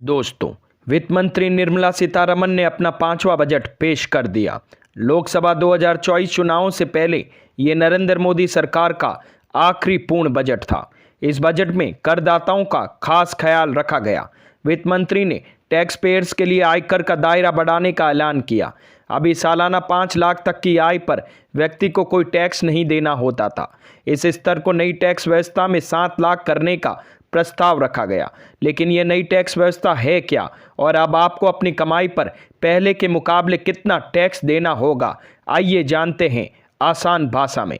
दोस्तों, वित्त मंत्री निर्मला सीतारमण ने अपना 5वां बजट पेश कर दिया। लोकसभा 2024 चुनावों से पहले ये नरेंद्र मोदी सरकार का आखिरी पूर्ण बजट था। इस बजट में करदाताओं का खास ख्याल रखा गया। वित्त मंत्री ने टैक्स पेयर्स के लिए आयकर का दायरा बढ़ाने का ऐलान किया। अभी सालाना 5 लाख तक की आय पर व्यक्ति को कोई टैक्स नहीं देना होता था। इस स्तर को नई टैक्स व्यवस्था में 7 लाख करने का प्रस्ताव रखा गया। लेकिन यह नई टैक्स व्यवस्था है क्या, और अब आपको अपनी कमाई पर पहले के मुकाबले कितना टैक्स देना होगा, आइए जानते हैं आसान भाषा में।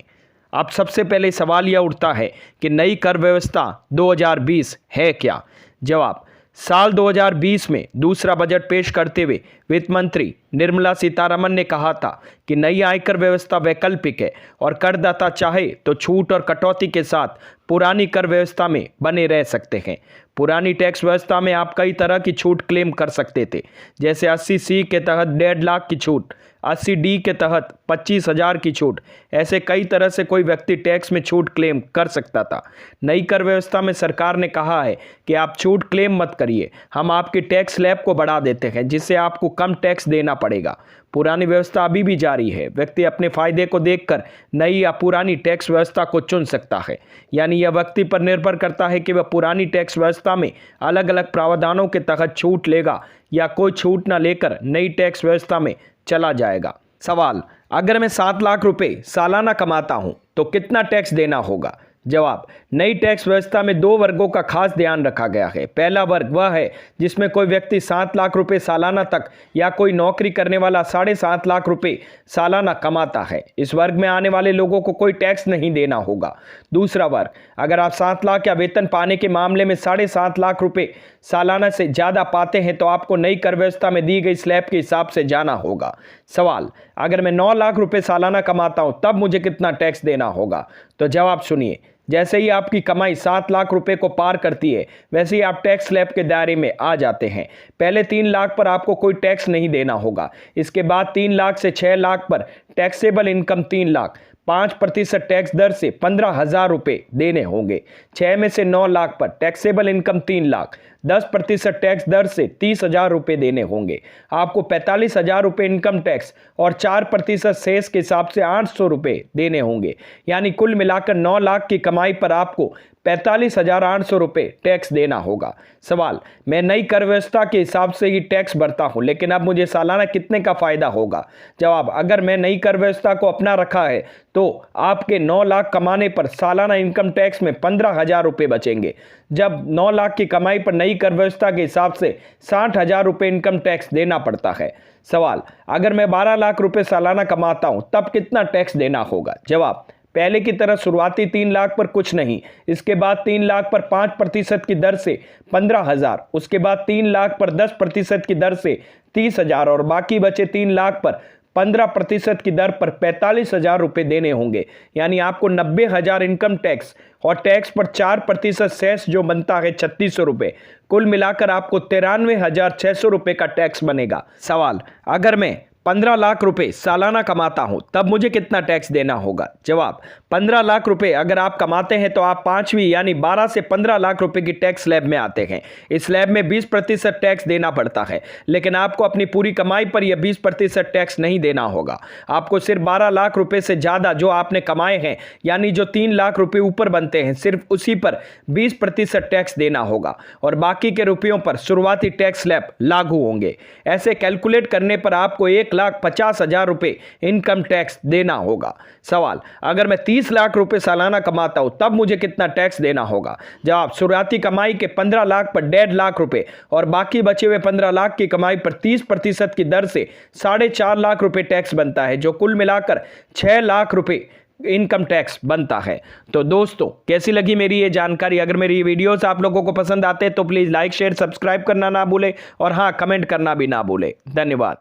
अब सबसे पहले सवाल यह उठता है कि नई कर व्यवस्था 2020 है क्या। जवाब: साल 2020 में दूसरा बजट पेश करते हुए वित्त मंत्री निर्मला सीतारमण ने कहा था कि नई आयकर व्यवस्था वैकल्पिक है और करदाता चाहे तो छूट और कटौती के साथ पुरानी कर व्यवस्था में बने रह सकते हैं। पुरानी टैक्स व्यवस्था में आप कई तरह की छूट क्लेम कर सकते थे, जैसे 80C के तहत 1.5 लाख की छूट, 80D के तहत 25,000 की छूट। ऐसे कई तरह से कोई व्यक्ति टैक्स में छूट क्लेम कर सकता था। नई कर व्यवस्था में सरकार ने कहा है कि आप छूट क्लेम मत करिए, हम आपकी टैक्स स्लैब को बढ़ा देते हैं, जिससे आपको कम टैक्स देना पड़ेगा। पुरानी व्यवस्था अभी भी जारी है। व्यक्ति अपने फायदे को देखकर नई या पुरानी टैक्स व्यवस्था को चुन सकता है। यानी यह व्यक्ति पर निर्भर करता है कि वह पुरानी टैक्स व्यवस्था में अलग अलग प्रावधानों के तहत छूट लेगा या कोई छूट न लेकर नई टैक्स व्यवस्था में चला जाएगा। सवाल: अगर मैं 7 लाख रुपए सालाना कमाता हूं तो कितना टैक्स देना होगा। जवाब: नई टैक्स व्यवस्था में 2 वर्गों का खास ध्यान रखा गया है। पहला वर्ग वह है जिसमें कोई व्यक्ति 7 लाख रुपए सालाना तक या कोई नौकरी करने वाला 7.5 लाख रुपए सालाना कमाता है। इस वर्ग में आने वाले लोगों को कोई टैक्स नहीं देना होगा। दूसरा वर्ग: अगर आप 7 लाख या वेतन पाने के मामले में 7.5 लाख रुपए सालाना से ज़्यादा पाते हैं तो आपको नई कर व्यवस्था में दी गई स्लैब के हिसाब से जाना होगा। सवाल: अगर मैं 9 लाख रुपए सालाना कमाता हूं तब मुझे कितना टैक्स देना होगा। तो जवाब सुनिए। जैसे ही आपकी कमाई 7 लाख रुपए को पार करती है, वैसे ही आप टैक्स स्लैब के दायरे में आ जाते हैं। पहले 3 लाख पर आपको कोई टैक्स नहीं देना होगा। इसके बाद 3 लाख से 6 लाख पर टैक्सेबल इनकम 3 लाख, 5% टैक्स दर से 15,000 रुपये देने होंगे। 6 में से 9 लाख पर टैक्सेबल इनकम 3 लाख, 10% टैक्स दर से 30,000 रुपये देने होंगे। आपको 45,000 रुपये इनकम टैक्स और 4% सेस के हिसाब से 800 रुपये देने होंगे। यानी कुल मिलाकर 9 लाख की कमाई पर आपको 45,800 रुपये टैक्स देना होगा। सवाल: मैं नई कर व्यवस्था के हिसाब से ही टैक्स भरता हूं, लेकिन अब मुझे सालाना कितने का फायदा होगा। जवाब: अगर मैं नई कर व्यवस्था को अपना रखा है तो आपके 9 लाख कमाने पर सालाना इनकम टैक्स में 15,000 रुपये बचेंगे। जब 9 लाख की कमाई पर नई कर व्यवस्था के हिसाब से 60,000 रुपये इनकम टैक्स देना पड़ता है। सवाल: अगर मैं 12 लाख रुपये सालाना कमाता हूं तब कितना टैक्स देना होगा। जवाब: पहले की तरह शुरुआती 3 लाख पर कुछ नहीं, इसके बाद 3 लाख पर 5% की दर से 15,000, उसके बाद 3 लाख पर 10% की दर से 30,000 और बाकी बचे 3 लाख पर 15% की दर पर 45,000 रुपये देने होंगे। यानी आपको 90,000 इनकम टैक्स और टैक्स पर 4% सेस जो बनता है 3600 रुपये, कुल मिलाकर आपको 93,600 रुपये का टैक्स बनेगा। सवाल: अगर मैं 15 लाख रुपए सालाना कमाता हूं तब मुझे कितना टैक्स देना होगा। जवाब: 15 लाख रुपए अगर आप कमाते हैं तो आप 5वीं यानी 12 से 15 लाख रुपए की टैक्स स्लैब में आते हैं। इस स्लैब में 20% टैक्स देना पड़ता है, लेकिन आपको अपनी पूरी कमाई पर यह 20% टैक्स नहीं देना होगा। आपको सिर्फ 12 लाख रुपए से ज़्यादा जो आपने कमाए हैं, यानी जो 3 लाख रुपए ऊपर बनते हैं, सिर्फ उसी पर 20% टैक्स देना होगा और बाकी के रुपयों पर शुरुआती टैक्स स्लैब लागू होंगे। ऐसे कैलकुलेट करने पर आपको 1,50,000 रुपये इनकम टैक्स देना होगा। सवाल: अगर मैं 30 लाख रुपए सालाना कमाता हूं तब मुझे कितना टैक्स देना होगा। जवाब: शुरुआती कमाई के 15 लाख पर 1.5 लाख रुपए और बाकी बचे हुए 15 लाख की कमाई पर 30% की दर से 4.5 लाख रुपए टैक्स बनता है, जो कुल मिलाकर 6 लाख रुपए इनकम टैक्स बनता है। तो दोस्तों, कैसी लगी मेरी ये जानकारी। अगर मेरी ये वीडियोस आप लोगों को पसंद आते हैं तो प्लीज़ लाइक शेयर सब्सक्राइब करना ना भूलें और हाँ, कमेंट करना भी ना भूलें। धन्यवाद।